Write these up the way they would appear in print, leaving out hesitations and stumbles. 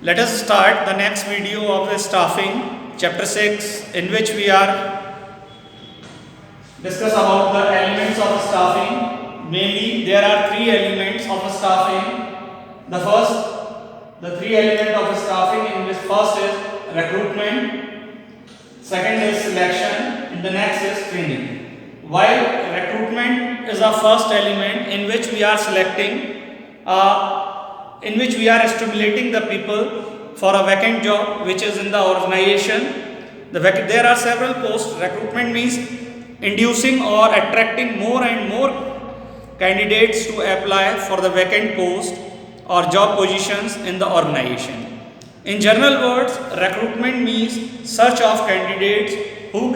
Let us start the next video of the staffing, chapter 6, in which we are discuss about the elements of staffing. Mainly, there are three elements of staffing. The three elements of staffing, in which first is recruitment, second is selection, and the next is training. While recruitment is the first element in which we are in which we are stimulating the people for a vacant job which is in the organization. There are several posts. Recruitment means inducing or attracting more and more candidates to apply for the vacant post or job positions in the organization. In general words, recruitment means search of candidates who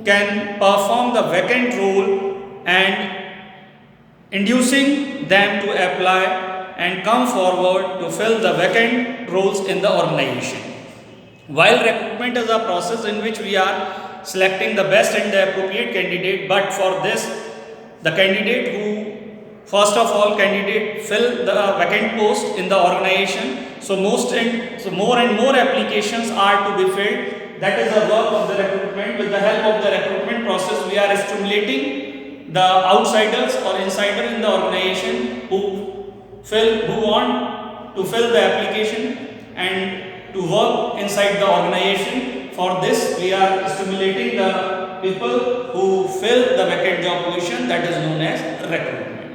can perform the vacant role and inducing them to apply and come forward to fill the vacant roles in the organization. While recruitment is a process in which we are selecting the best and the appropriate candidate, but for this, the candidate who first of all fill the vacant post in the organization. So more and more applications are to be filled. That is the work of the recruitment. With the help of the recruitment process, we are stimulating the outsiders or insider in the organization who want to fill the application and to work inside the organization. For this, we are stimulating the people who fill the vacant job position, that is known as recruitment.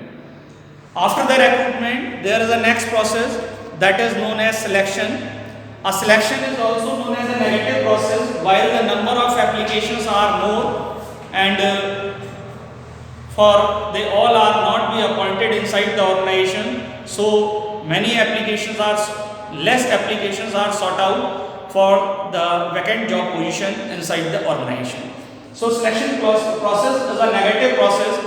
After the recruitment, there is a next process that is known as selection. A selection is also known as a negative process. While the number of applications are more and they all are not be appointed inside the organization, so less applications are sought out for the vacant job position inside the organization. So selection process is a negative process.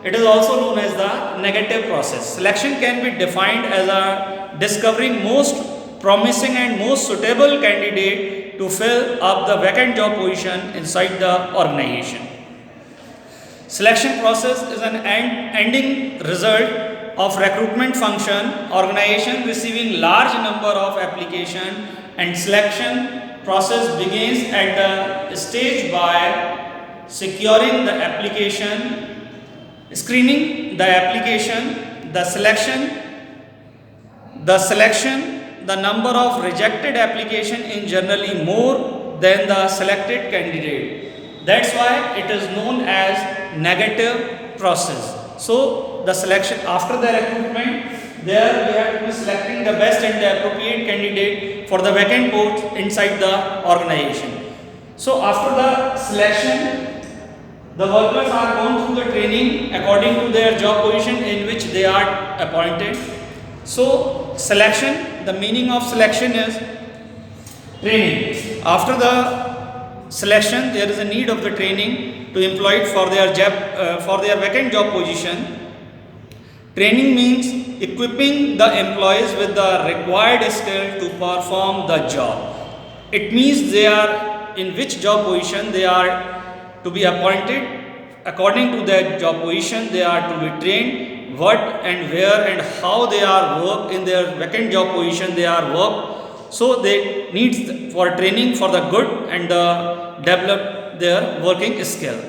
It is also known as the negative process. Selection can be defined as a discovering most promising and most suitable candidate to fill up the vacant job position inside the organization. Selection process is an ending result of recruitment function. Organization receiving large number of application, and selection process begins at the stage by securing the application, screening the application, the selection, the number of rejected application is generally more than the selected candidate. That's why it is known as negative process. So the selection after the recruitment, there we have to be selecting the best and the appropriate candidate for the vacant post inside the organization. So after the selection, the workers are gone through the training according to their job position in which they are appointed. So selection, the meaning of selection is training. After the selection, there is a need of the training to employ it for their vacant job position. Training means equipping the employees with the required skill to perform the job. It means they are in which job position they are to be appointed. According to their job position, they are to be trained what and where and how they are work in their vacant job position they are work. So they need for training for the good and develop their working skill.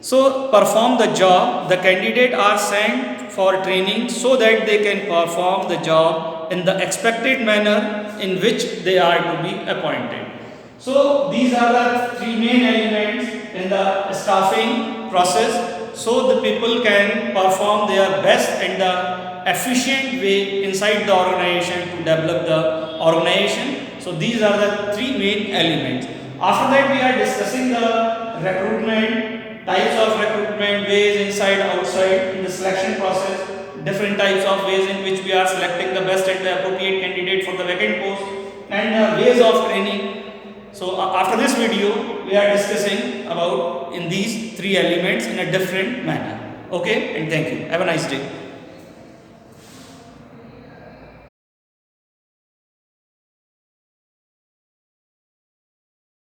So perform the job, the candidate are sent for training so that they can perform the job in the expected manner in which they are to be appointed. So these are the three main elements in the staffing process, so the people can perform their best and the efficient way inside the organization to develop the organization. So these are the three main elements. After that, we are discussing the recruitment, types of recruitment, ways inside, outside, in the selection process, different types of ways in which we are selecting the best and the appropriate candidate for the vacant post, and ways of training. So after this video, we are discussing about in these three elements in a different manner. Okay, and thank you. Have a nice day.